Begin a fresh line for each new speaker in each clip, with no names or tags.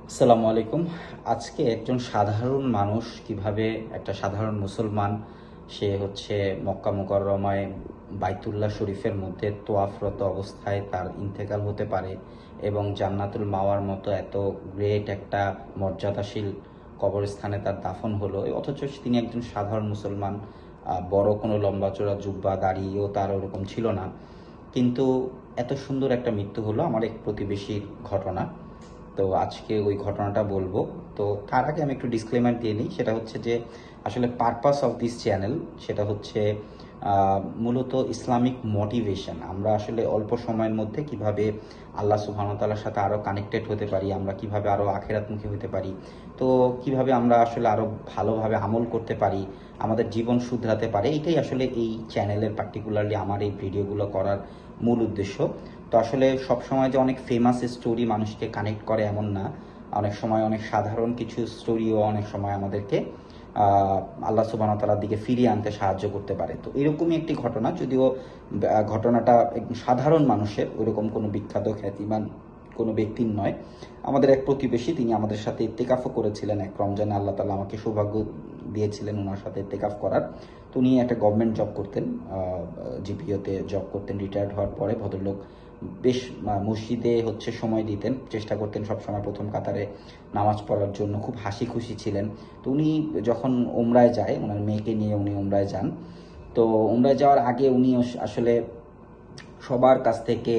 আসসালামু আলাইকুম। আজকে একজন সাধারণ মানুষ কিভাবে একটা সাধারণ মুসলমান সে হচ্ছে মক্কা মুকাররমায় বাইতুল্লাহ শরীফের মধ্যে তোয়াফরত অবস্থায় তার ইন্তেকাল হতে পারে এবং জান্নাতুল মাওয়ার মতো এত গ্রেট একটা মর্যাদাশীল কবরস্থানে তার দাফন হলো, অথচ তিনি একজন সাধারণ মুসলমান। বড় কোনো লম্বা চড়া জুব্বা দাড়িও তার ওরকম ছিল না, কিন্তু এত সুন্দর একটা মৃত্যু হলো আমার এক প্রতিবেশীর ঘটনা। তো আজকে ওই ঘটনাটা বলবো। তো তার আগে আমি একটু ডিসক্লেমার দিয়ে নিই, সেটা হচ্ছে যে আসলে পারপাস অফ দিস চ্যানেল সেটা হচ্ছে মূলত ইসলামিক মোটিভেশন। আমরা আসলে অল্প সময়ের মধ্যে কিভাবে আল্লাহ সুবহানাহু ওয়া তাআলার সাথে আরও কানেক্টেড হতে পারি, আমরা কিভাবে আরও আখেরাতমুখী হতে পারি, তো কিভাবে আমরা আসলে আরও ভালোভাবে আমল করতে পারি, আমাদের জীবন শুধরাতে পারে, এটাই আসলে এই চ্যানেলের পার্টিকুলারলি আমার এই ভিডিওগুলো করার মূল উদ্দেশ্য। তো আসলে সব সময় যে অনেক ফেমাস স্টোরি মানুষকে কানেক্ট করে এমন না, অনেক সময় অনেক সাধারণ কিছু স্টোরিও অনেক সময় আমাদেরকে আল্লাহ সুবহানাহু ওয়া তাআলার দিকে ফিরিয়ে আনতে সাহায্য করতে পারে। তো এরকমই একটি ঘটনা, যদিও ঘটনাটা একদম সাধারণ মানুষের, ওইরকম কোনো বিখ্যাত খ্যাতিমান কোনো ব্যক্তির নয়। আমাদের এক প্রতিবেশী, তিনি আমাদের সাথে ইত্তেকাফও করেছিলেন এক রমজানে। আল্লাহ তাআলা আমাকে সৌভাগ্য দিয়েছিলেন ওনার সাথে ইত্তেকাফ করার। তো উনি একটা গভর্নমেন্ট জব করতেন, জিপিওতে জব করতেন। রিটায়ার্ড হওয়ার পরে ভদ্রলোক বেশ মসজিদে হচ্ছে সময় দিতেন, চেষ্টা করতেন সবসময় প্রথম কাতারে নামাজ পড়ার জন্য, খুব হাসি খুশি ছিলেন। তো উনি যখন উমরায় যায়, ওনার মেয়েকে নিয়ে উনি উমরায় যান। তো উমরায় যাওয়ার আগে উনি আসলে সবার কাছ থেকে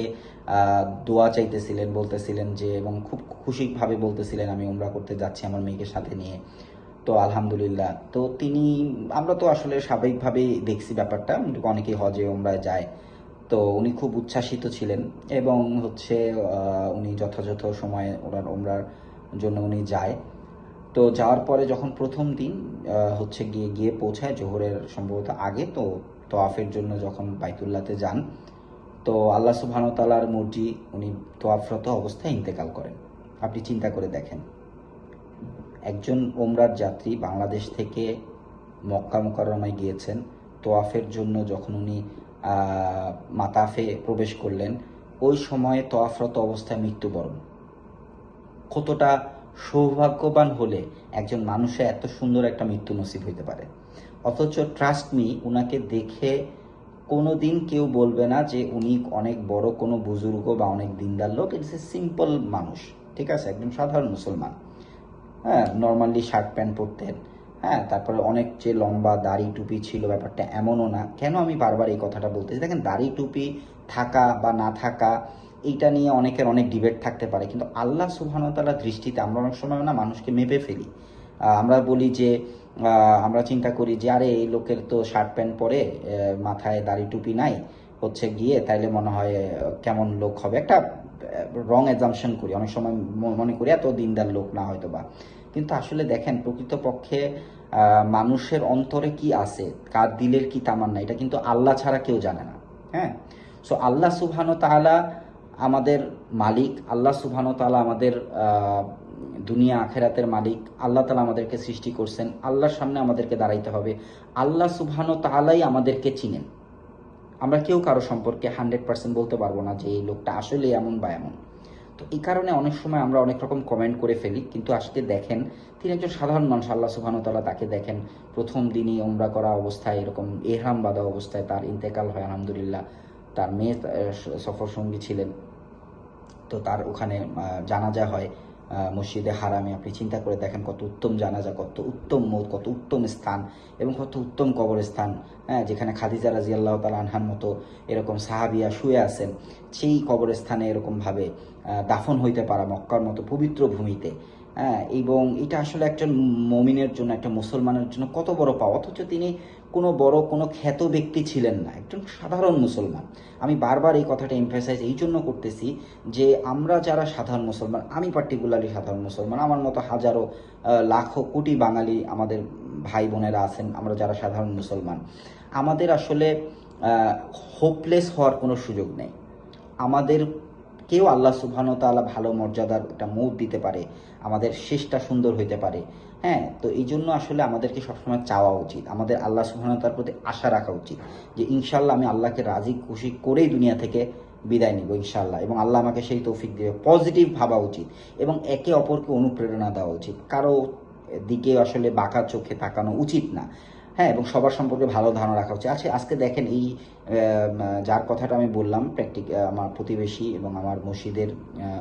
দোয়া চাইতেছিলেন, বলতেছিলেন যে, এবং খুব খুশিভাবে বলতেছিলেন আমি উমরা করতে যাচ্ছি আমার মেয়েকে সাথে নিয়ে। তো আলহামদুলিল্লাহ। তো তিনি, আমরা তো আসলে স্বাভাবিকভাবেই দেখছি ব্যাপারটা, অনেকেই হজে উমরায় যায়। তো উনি খুব উচ্ছ্বাসিত ছিলেন এবং হচ্ছে উনি যথাযথ সময়ে ওনার উমরার জন্য উনি যায়। তো যাওয়ার পরে যখন প্রথম দিন হচ্ছে গিয়ে গিয়ে পৌঁছায় জোহরের সম্ভবত আগে, তো তোয়াফের জন্য যখন বাইতুল্লাহতে যান, তো আল্লাহ সুবহানাহু ওয়া তাআলার মর্জি উনি তোয়াফরত অবস্থায় ইন্তেকাল করেন। আপনি চিন্তা করে দেখেন, একজন ওমরার যাত্রী বাংলাদেশ থেকে মক্কা মুকাররমায় গিয়েছেন তোয়াফের জন্য, যখন উনি মাতাফে প্রবেশ করলেন ওই সময়ে তোয়াফরত অবস্থায় মৃত্যুবরণ। কতটা সৌভাগ্যবান হলে একজন মানুষের এত সুন্দর একটা মৃত্যু নসিব হইতে পারে। অথচ ট্রাস্ট মি, উনাকে দেখে কোনো দিন কেউ বলবে না যে উনি অনেক বড় কোনো বুজুর্গ বা অনেক দিনদার লোক। ইটস এ সিম্পল মানুষ, ঠিক আছে, একদম সাধারণ মুসলমান। হ্যাঁ, নর্মালি শার্ট প্যান্ট পরতেন। হ্যাঁ, তারপরে অনেক যে লম্বা দাড়ি টুপি ছিল, ব্যাপারটা এমনও না। কেন আমি বারবার এই কথাটা বলতেছি, দেখেন দাড়ি টুপি থাকা বা না থাকা এইটা নিয়ে অনেকের অনেক ডিবেট থাকতে পারে, কিন্তু আল্লাহ সুবহানাহু ওয়া তাআলার দৃষ্টিতে আমরা অনেক সময় না মানুষকে মেপে ফেলি। আমরা বলি যে আমরা চিন্তা করি যে আরে এই লোকের তো শার্ট প্যান্ট পরে, মাথায় দাড়ি টুপি নাই, হচ্ছে গিয়ে তাইলে মনে হয় কেমন লোক হবে, একটা রং অ্যাজাম্পশন করি অনেক সময়, মনে করি এত দিনদার লোক না হয়তো বা। কিন্তু আসলে দেখেন প্রকৃতপক্ষে মানুষের অন্তরে কি আছে, কার দিলের কি তামান্না, এটা কিন্তু আল্লাহ ছাড়া কেউ জানে না। হ্যাঁ, সো আল্লাহ সুবহানাহু ওয়া তাআলা আমাদের মালিক, আল্লাহ সুবহানাহু ওয়া তাআলা আমাদের দুনিয়া আখেরাতের মালিক। আল্লাহ তাআলা আমাদেরকে সৃষ্টি করছেন, আল্লাহর সামনে আমাদেরকে দাঁড়াইতে হবে। আল্লাহ সুবহানাহু ওয়া তাআলাই আমাদেরকে চিনেন। আমরা কেউ কারো সম্পর্কে 100% বলতে পারবো না যে এই লোকটা আসলে এমন বা এমন। তো এই কারণে অনেক সময় আমরা অনেক রকম কমেন্ট করে ফেলি, কিন্তু আজকে দেখেন তিনি একজন সাধারণ মানুষ। আল্লাহ সুবহানাহু ওয়া তাআলা তাকে দেখেন প্রথম দিনই উমরা করা অবস্থায়, এরকম ইহরাম বাঁধা অবস্থায় তার ইন্তেকাল হয় আলহামদুলিল্লাহ। তার মেয়ে সফর সঙ্গী ছিলেন। তো তার ওখানে জানাজা হয় মসজিদে হারামে। আপনি চিন্তা করে দেখেন কত উত্তম জানাজা, কত উত্তম মৌত, কত উত্তম স্থান এবং কত উত্তম কবরস্থান। হ্যাঁ, যেখানে খাদিজা রাদিয়াল্লাহু তাআলা আনহার মতো এরকম সাহাবিয়া শুয়ে আছেন, সেই কবরস্থানে এরকমভাবে দাফন হইতে পারা মক্কার মতো পবিত্র ভূমিতে। হ্যাঁ, এবং এটা আসলে একজন মমিনের জন্য, একটা মুসলমানের জন্য কত বড় পাওয়া। অথচ তিনি কোনো বড় কোনো খ্যাত ব্যক্তি ছিলেন না, একজন সাধারণ মুসলমান। আমি বারবার এই কথাটা এমফাসাইজ এই জন্য করতেছি যে আমরা যারা সাধারণ মুসলমান, আমি পার্টিকুলারলি সাধারণ মুসলমান, আমার মতো হাজারো লাখো কোটি বাঙালি আমাদের ভাই বোনেরা আছেন, আমরা যারা সাধারণ মুসলমান, আমাদের আসলে হোপলেস হওয়ার কোনো সুযোগ নেই। আমাদের কেউ আল্লাহ সুবহানাহু ওয়া তাআলা ভালো মর্যাদার একটা মৌত দিতে পারে, আমাদের শেষটা সুন্দর হইতে পারে। হ্যাঁ, তো এই জন্য আসলে আমাদেরকে সবসময় চাওয়া উচিত, আমাদের আল্লাহ সুবহানাহু ওয়া তাআলার প্রতি আশা রাখা উচিত যে ইনশাল্লাহ আমি আল্লাহকে রাজি খুশি করেই দুনিয়া থেকে বিদায় নিব ইনশাআল্লাহ, এবং আল্লাহ আমাকে সেই তৌফিক দিবে। পজিটিভ ভাবা উচিত এবং একে অপরকে অনুপ্রেরণা দেওয়া উচিত, কারো দিকে আসলে বাঁকা চোখে তাকানো উচিত না। হ্যাঁ, এবং সবার সম্পর্কে ভালো ধারণা রাখা উচিত। আচ্ছা, আজকে দেখেন এই যার কথাটা আমি বললাম, আমার প্রতিবেশী এবং আমার মসজিদের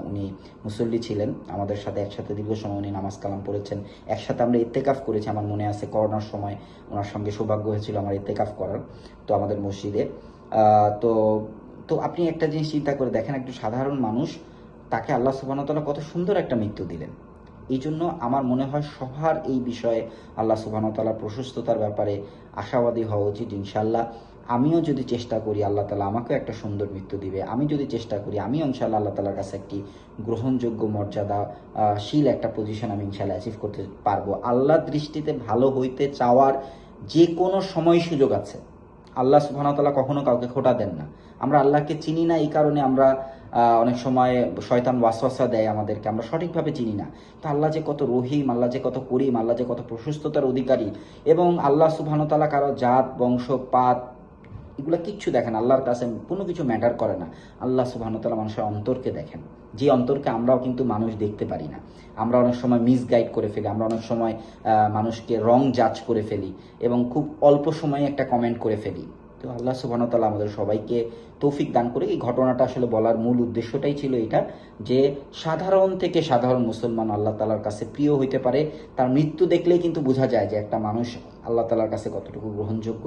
উনি মুসল্লি ছিলেন, আমাদের সাথে একসাথে দীর্ঘ সময় উনি নামাজ কালাম পড়েছেন, একসাথে আমরা ইত্তেকাফ করেছি। আমার মনে আছে করোনার সময় ওনার সঙ্গে সৌভাগ্য হয়েছিল আমার ইত্তেকাফ করার, তো আমাদের মসজিদে। তো তো আপনি একটা জিনিস চিন্তা করে দেখেন, একজন সাধারণ মানুষ, তাকে আল্লাহ সুবহানাহু ওয়া তাআলা কত সুন্দর একটা মৃত্যু দিলেন। এই জন্য আমার মনে হয় সবার এই বিষয়ে আল্লাহ সুবহানাহু ওয়া তাআলার প্রশস্ততার ব্যাপারে আশাবাদী হওয়া উচিত ইনশাআল্লাহ। আমিও যদি চেষ্টা করি, আল্লাহ তাআলা আমাকেও একটা সুন্দর মৃত্যু দিবে। আমি যদি চেষ্টা করি, আমিও ইনশাআল্লাহ আল্লাহ তাআলার কাছে একটি গ্রহণযোগ্য মর্যাদা শীল একটা পজিশন আমি ইনশাআল্লাহ অ্যাচিভ করতে পারবো। আল্লাহর দৃষ্টিতে ভালো হইতে চাওয়ার যে কোনো সময় সুযোগ আছে। আল্লাহ সুবহানাহু ওয়া তাআলা কখনো কাউকে খোটা দেন না। আমরা আল্লাহকে চিনি না, এই কারণে আমরা অনেক সময় শয়তান ওয়াসওয়াসা দেয় আমাদেরকে, আমরা সঠিকভাবে চিনি না। তো আল্লাহ যে কত রহিম, আল্লাহ যে কত করিম, আল্লাহ যে কত প্রশস্ততার অধিকারী, এবং আল্লাহ সুবহানাহু ওয়া তাআলা কারো জাত বংশ পাত এগুলো কিচ্ছু দেখেন, আল্লাহর কাছে কোনো কিছু ম্যাটার করে না। আল্লাহ সুবহানাহু ওয়া তাআলা মানুষের অন্তরকে দেখেন, যে অন্তরকে আমরাও কিন্তু মানুষ দেখতে পারি না। আমরা অনেক সময় মিসগাইড করে ফেলি, আমরা অনেক সময় মানুষকে রং জাজ করে ফেলি এবং খুব অল্প সময়ে একটা কমেন্ট করে ফেলি। তো আল্লাহ সুবহানাহু ওয়া তাআলা আমাদের সবাইকে তৌফিক দান করে। এই ঘটনাটা আসলে বলার মূল উদ্দেশ্যটাই ছিল এটা, যে সাধারণ থেকে সাধারণ মুসলমান আল্লাহ তাআলার কাছে প্রিয় হইতে পারে। তার মৃত্যু দেখলেই কিন্তু বোঝা যায় যে একটা মানুষ আল্লাহ তাআলার কাছে কতটুকু গ্রহণযোগ্য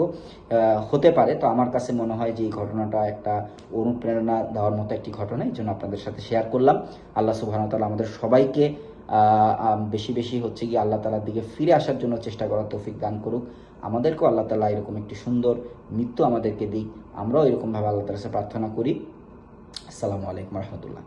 হতে পারে। তো আমার কাছে মনে হয় যে এই ঘটনাটা একটা অনুপ্রেরণা দেওয়ার মতো একটি ঘটনা, এই জন্য আপনাদের সাথে শেয়ার করলাম। আল্লাহ সুবহানাহু ওয়া তাআলা আমাদের সবাইকে বেশি বেশি হচ্ছে কি আল্লাহ তাআলার দিকে ফিরে আসার জন্য চেষ্টা করার তৌফিক দান করুক। আমাদেরকেও আল্লাহ তাআলা এরকম একটি সুন্দর মৃত্যু আমাদেরকে দিক, আমরাও এরকমভাবে আল্লাহ তাআলার কাছে প্রার্থনা করি। আসসালামু আলাইকুম রহমতুল্লাহ।